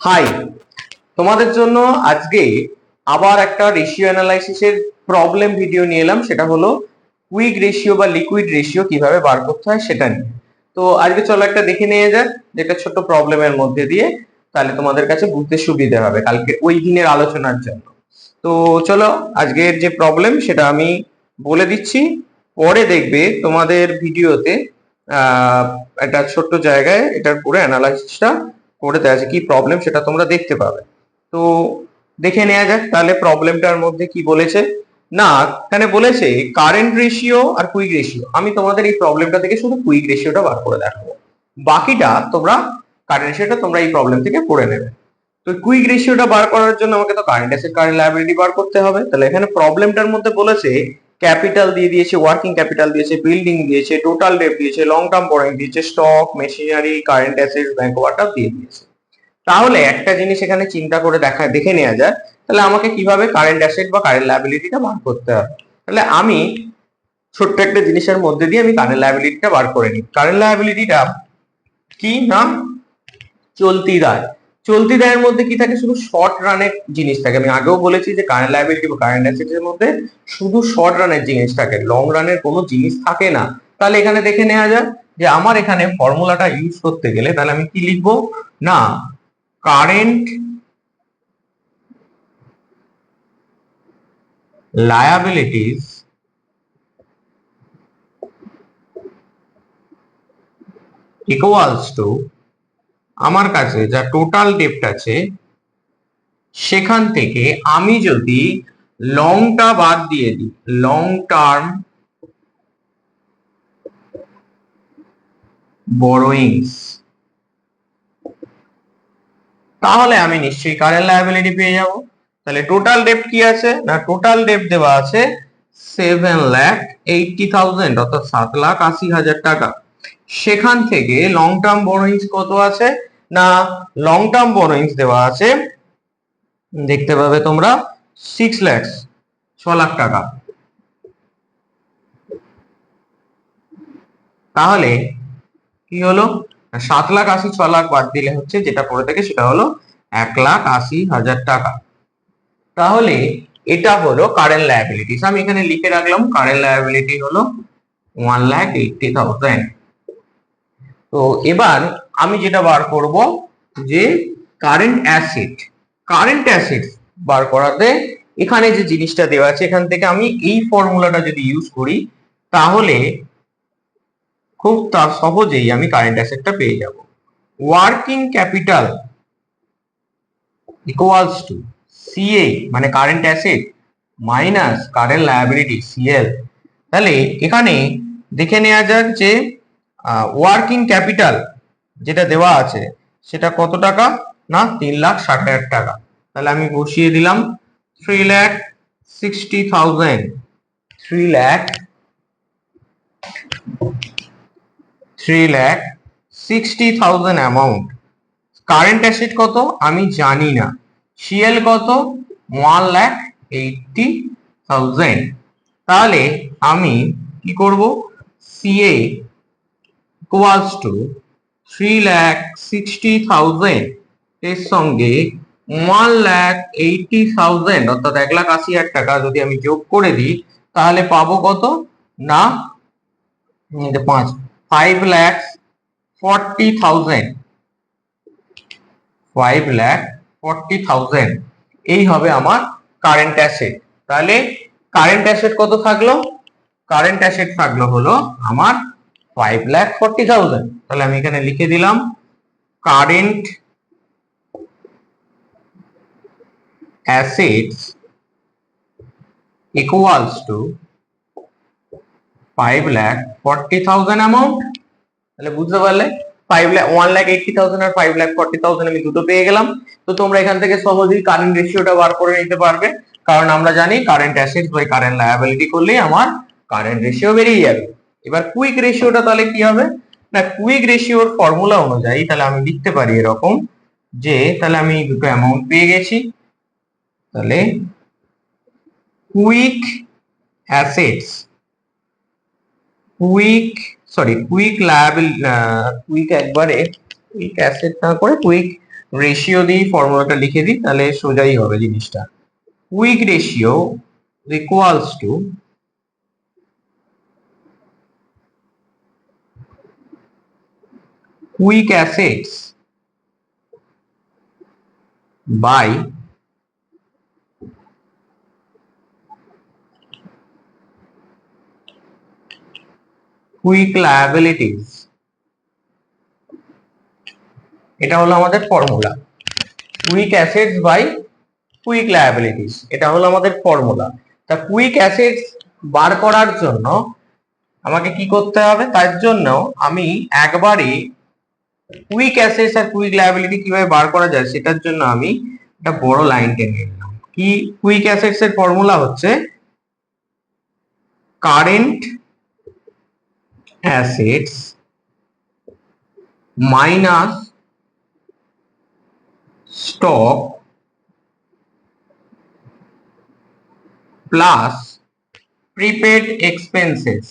High, তোমাদের জন্য আজকে আবার একটা রেশিও অ্যানালাইসিসের প্রবলেম ভিডিও নিয়ে এলাম। সেটা হলো কুইক রেশিও বা লিকুইড রেশিও কিভাবে বার করতে হয় সেটা নিয়ে। তো আজকে চলো একটা দেখে নিয়ে যাক, যেটা ছোট্ট প্রবলেমের মধ্যে দিয়ে, তাহলে তোমাদের কাছে বুঝতে সুবিধা হবে কালকে ওই দিনের আলোচনার জন্য। তো চলো, আজকের যে প্রবলেম সেটা আমি বলে দিচ্ছি, পরে দেখবে তোমাদের ভিডিওতে আহ একটা ছোট্ট জায়গায় এটার পুরো অ্যানালাইসিসটা করে দেওয়া আছে, কি প্রবলেম সেটা তোমরা দেখতে পাবে। তো দেখে নেওয়া যাক তাহলে প্রবলেমটার মধ্যে কি বলেছে। না, এখানে বলেছে কারেন্ট রেশিও আর কুইক রেশিও। আমি তোমাদের এই প্রবলেমটা থেকে শুধু কুইক রেশিওটা বার করে দেখাবো, বাকিটা তোমরা কারেন্ট রেশিওটা তোমরা এই প্রবলেম থেকে পড়ে নেবে। তো কুইক রেশিওটা বার করার জন্য আমাকে তো কারেন্ট অ্যাসেট কারেন্ট লায়াবিলিটি বার করতে হবে। তাহলে এখানে প্রবলেমটার মধ্যে বলেছে ক্যাপিটাল দিয়ে দিয়েছে, ওয়ার্কিং ক্যাপিটাল দিয়েছে, বিল্ডিং দিয়েছে, টোটাল ডেট দিয়েছে, লং টার্ম বরোইং দিয়েছে, stock, machinery, current assets, bank overdraft দিয়ে দিয়েছে। তাহলে একটা জিনিস এখানে চিন্তা করে দেখে নেওয়া যায়, তাহলে আমাকে কিভাবে কারেন্ট অ্যাসেট বা কারেন্ট লায়াবিলিটিটা বার করতে হবে। তাহলে আমি ছোট্ট একটা জিনিসের মধ্যে দিয়ে আমি কারেন্ট লায়াবিলিটিটা বার করে নিই। কারেন্ট লায়াবিলিটিটা কি না, চলতি দায়। চলতি দায়ের মধ্যে কি থাকে, শুধু শর্ট রানের জিনিস থাকে। আমি আগেও বলেছি যে কারেন্ট লায়াবিলিটি বা কারেন্ট অ্যাসেটের মধ্যে শুধু শর্ট রানের জিনিস থাকে, লং রানের কোনো জিনিস থাকে না। তাহলে এখানে দেখে নেওয়া যায় যে আমার এখানে ফর্মুলাটা ইউজ করতে গেলে তাহলে আমি কি লিখবো না, কারেন্ট লায়াবিলিটিস ইকুয়ালস টু আমার কাছে যা টোটাল ডেপ্ট আছে সেখান থেকে আমি যদি লংটা বাদ দিয়ে দিই, লং টার্ম বরোয়িংস, তাহলে আমি নিশ্চয়ই কারেন্ট লায়াবিলিটি পেয়ে যাব। তাহলে টোটাল ডেপ্ট কি আছে না, টোটাল ডেপ্ট দেওয়া আছে 7,80,000 অর্থাৎ 7,80,000 টাকা। সেখান থেকে লং টার্ম বরোইংস কত আছে না, লং টার্ম বরোইংস দেওয়া আছে, দেখতে পাবে তোমরা 6 লাখ, 6 লাখ টাকা। তাহলে কি হলো, 7,80,000 6 লাখ বাদ দিলে হচ্ছে যেটা পড়ে থাকে সেটা হলো 1,80,000 টাকা। তাহলে এটা হলো কারেন্ট লায়াবিলিটিস। আমি এখানে লিখে রাখলাম কারেন্ট লায়াবিলিটি হলো 1,80,000। তো এবার আমি যেটা বার করব যে কারেন্ট অ্যাসেট, কারেন্ট অ্যাসেট বার করাতে এখানে যে জিনিসটা দেওয়া আছে এখান থেকে আমি এই ফর্মুলাটা যদি ইউজ করি তাহলে খুব সহজেই আমি কারেন্ট অ্যাসেটটা পেয়ে যাব। Working capital equals to CA মানে current asset minus current liability CL. তাহলে এখানে দেখে নেওয়া যাক যে ওয়ার্কিং ক্যাপিটাল যেটা দেওয়া আছে সেটা কত টাকা না, 3,60,000 টাকা। তাহলে আমি বসিয়ে দিলাম 3,60,000, 3,60,000 অ্যামাউন্ট। কারেন্ট অ্যাসেট কত আমি জানি না, সিএল কত 1,80,000। তাহলে আমি কি করব, সিএ ইকুয়ালস টু 3,60,000 এর সঙ্গে 1,80,000 অর্থাৎ 1,80,000 টাকা যদি আমি যোগ করে দিই তাহলে পাবো কত না, 5,40,000, 5,40,000 এই হবে আমার কারেন্ট অ্যাসেট। তাহলে কারেন্ট অ্যাসেট কত থাকলো, কারেন্ট অ্যাসেট থাকলো হলো আমার 5,40,000। তাহলে আমি এখানে লিখে দিলাম current assets equals to 5,40,000 amount. তাহলে বুঝতে পারলে 1,80,000 আর 5,40,000 আমি দুটো পেয়ে গেলাম। তো তোমরা এখান থেকে সহজেই কারেন্ট রেশিওটা বার করে নিতে পারবে, কারণ আমরা জানি current assets by current liability করলেই আমার কারেন্ট রেশিও বেরিয়ে যাবে। এবার কুইক রেশিওটা তাহলে কি হবে না, কুইক রেশিওর ফর্মুলা অনুযায়ী তাহলে আমি লিখতে পারি এরকম যে, তাহলে আমি দুটো অ্যামাউন্ট পেয়ে গেছি। তাহলে কুইক অ্যাসেটস, কুইক লায়াবিল, কুইক একবারে কুইক অ্যাসেট না করে কুইক রেশিও দিয়ে ফর্মুলাটা লিখে দিই, তাহলে সোজাই হবে জিনিসটা। Quick ratio equals to quick assets by quick liabilities. এটা হলো আমাদের formula, quick assets by quick liabilities, এটা হলো আমাদের ফর্মুলা। তা কুইক অ্যাসেটস বার করার জন্য আমাকে কি করতে হবে? তার জন্য আমি একবারে কুইক অ্যাসেটস আর কুইক লায়াবিলিটি কিভাবে বার করা যায় সেটার জন্য আমি একটা বড় লাইন টেনে নিলাম। কি কুইক অ্যাসেটস এর ফর্মুলা হচ্ছে current assets minus stock plus prepaid expenses.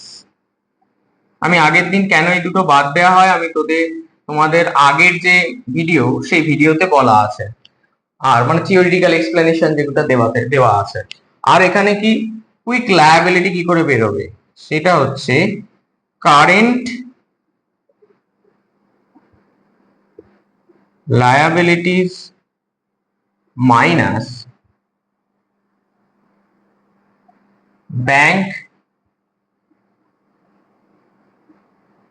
আমি আগের দিন কেন এই দুটো বাদ দেওয়া হয় আমি তোমাদের আগের যে ভিডিও সেই ভিডিওতে বলা আছে, আর মানে থিওরিটিক্যাল এক্সপ্লেনেশন যেগুলো দেওয়া আছে। আর এখানে কি কুইক লায়াবিলিটি কি করে বেরোবে সেটা হচ্ছে current liabilities minus bank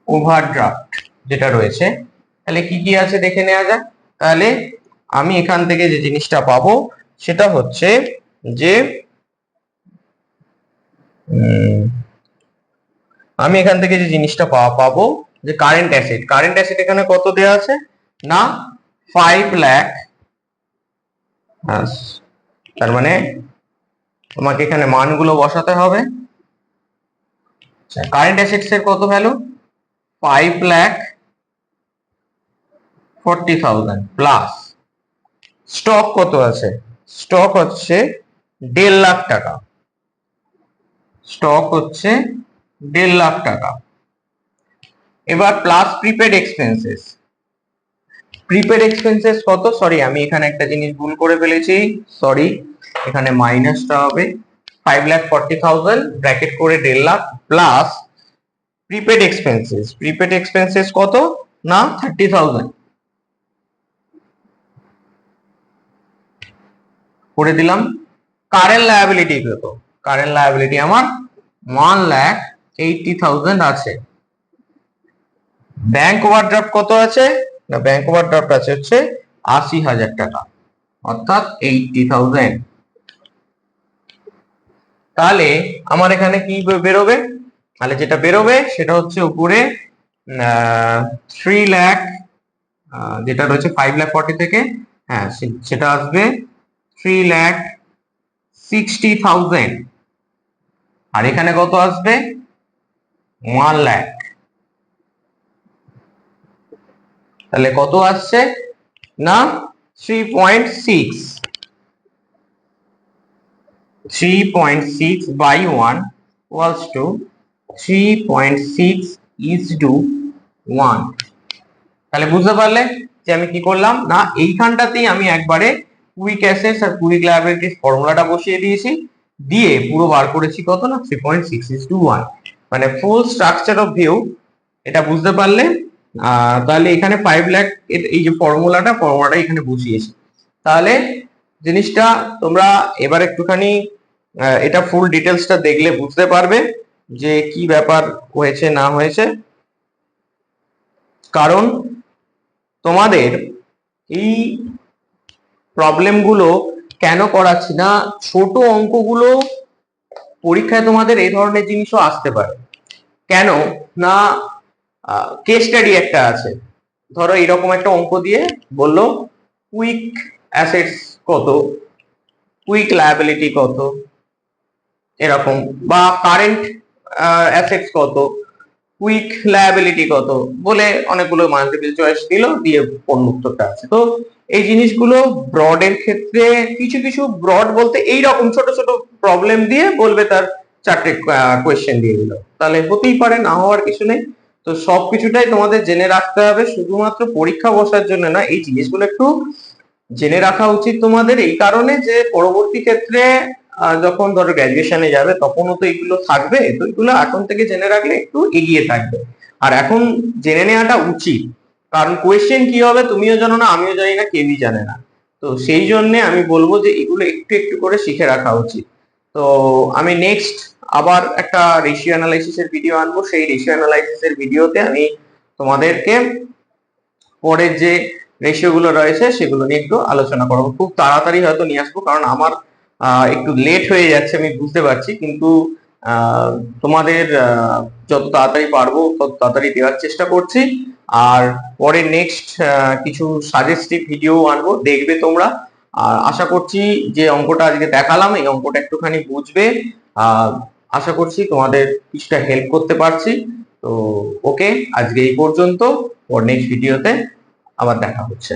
overdraft যেটা রয়েছে। তাহলে কি কি আছে দেখে নেওয়া যাক। তাহলে আমি এখান থেকে যে জিনিসটা পাবো সেটা হচ্ছে যে আমি এখান থেকে যে জিনিসটা পাবো যে কারেন্ট অ্যাসেট এখানে কত দেওয়া আছে না 5 লাখ। তার মানে তোমাকে এখানে মানগুলো বসাতে হবে। কারেন্ট অ্যাসেটস এর কত ভ্যালু 5,40,000 প্লাস স্টক কত আছে, স্টক হচ্ছে 1.5 লাখ টাকা, স্টক হচ্ছে 1.5 লাখ টাকা। এবার প্লাস প্রিপেড এক্সপেন্সেস কত, সরি আমি এখানে একটা জিনিস ভুল করে ফেলেছি, সরি এখানে মাইনাসটা হবে 5,40,000 ব্র্যাকেট করে 1.5 লাখ প্লাস প্রিপেড এক্সপেন্সেস কত না 30,000 করে দিলাম। কারেন্ট লায়াবিলিটি কত, কারেন্ট লায়াবিলিটি আমার 1,80,000 আছে। ব্যাংক ওভারড্রাফট কত আছে না ব্যাংক ওভারড্রাফট আছে হচ্ছে 80,000 টাকা অর্থাৎ 80,000। তাহলে আমার এখানে কি বেরোবে, তাহলে যেটা বেরোবে সেটা হচ্ছে উপরে 3 লাখ যেটা রয়েছে 5,40,000 থেকে, হ্যাঁ সেটা আসবে 3,60,000 আর এখানে কত আসবে 1 লাখ। তাহলে কত আসছে না 3.6 by 1 equals to 3.6:1। তাহলে বুঝতে পারলে যে আমি কি করলাম না এইখানটাতেই আমি একবারে কুইক অ্যাসেটস আর কুইক লায়াবিলিটিস ফর্মুলাটা বসিয়ে দিয়েছি, দিয়ে পুরো বার করেছি কত না 3.6:1, মানে ফুল স্ট্রাকচার অফ ভিউ এটা বুঝতে পারলে। তাহলে এখানে 5 লাখ এই যে ফর্মুলাটা এখানে বসিয়েছি। তাহলে জিনিসটা তোমরা এবার একটুখানি এটা ফুল ডিটেলসটা দেখলে বুঝতে পারবে যে কি ব্যাপার হয়েছে না হয়েছে। কারণ তোমাদের এই প্রবলেমগুলো কেন করাচ্ছি না, ছোট অঙ্কগুলো পরীক্ষায় তোমাদের এই ধরনের জিনিসও আসতে পারে। কেন না কেস স্টাডি একটা আছে, ধরো এরকম একটা অঙ্ক দিয়ে বললো কুইক অ্যাসেটস কত, কুইক লায়াবিলিটি কত এরকম, বা কারেন্ট অ্যাসেটস কত, কুইক লায়াবিলিটি কত বলে অনেকগুলো মাল্টিপল চয়েস দিল, দিয়ে কোন উত্তরটা আছে। তো এই জিনিসগুলো ব্রডের ক্ষেত্রে কিছু কিছু ব্রড বলতে এই রকম ছোট ছোট প্রবলেম দিয়ে বলবে তার 4টে কোয়েশ্চেন দিয়ে দিল, তাহলে হতেই পারে, না হওয়ার কিছু নেই। তো সবকিছুটাই তোমাদের জেনে রাখতে হবে, শুধুমাত্র পরীক্ষা বসার জন্য না। এই জিনিসগুলো একটু জেনে রাখা উচিত তোমাদের এই কারণে যে পরবর্তী ক্ষেত্রে যখন ধরো গ্র্যাজুয়েশনে যাবে তখনও তো এগুলো থাকবে, তো এগুলো এখন থেকে জেনে রাখলে একটু এগিয়ে থাকবে। আর এখন জেনে নেওয়াটা উচিত, কারণ কোয়েশ্চেন কি হবে তুমিও জানো না, আমিও জানি না, কেউই জানে না। তো সেই জন্য আমি বলবো যে এগুলো একটু একটু করে শিখে রাখা উচিত। তো আমি নেক্সট আবার একটা রেশিও অ্যানালাইসিসের ভিডিও আনবো, সেই রেশিও অ্যানালাইসিসের ভিডিওতে আমি তোমাদেরকে পরের যে রেশিও গুলো রয়েছে সেগুলো নিয়ে একটু আলোচনা করবো। খুব তাড়াতাড়ি হয়তো নিয়ে আসবো, কারণ আমার একটু লেট হয়ে যাচ্ছে আমি বুঝতে পারছি, কিন্তু তোমাদের যত তাড়াতাড়ি পারবো তত তাড়াতাড়ি দেওয়ার চেষ্টা করছি। আর পরে নেক্সট কিছু সাজেস্টিভ ভিডিও আনবো, দেখবে তোমরা। আর আশা করছি যে অঙ্কটা আজকে দেখালাম এই অঙ্কটা একটুখানি বুঝবে। আশা করছি তোমাদের কিছুটা হেল্প করতে পারছি। তো ওকে, আজকে এই পর্যন্ত। নেক্সট ভিডিওতে আবার দেখা হচ্ছে।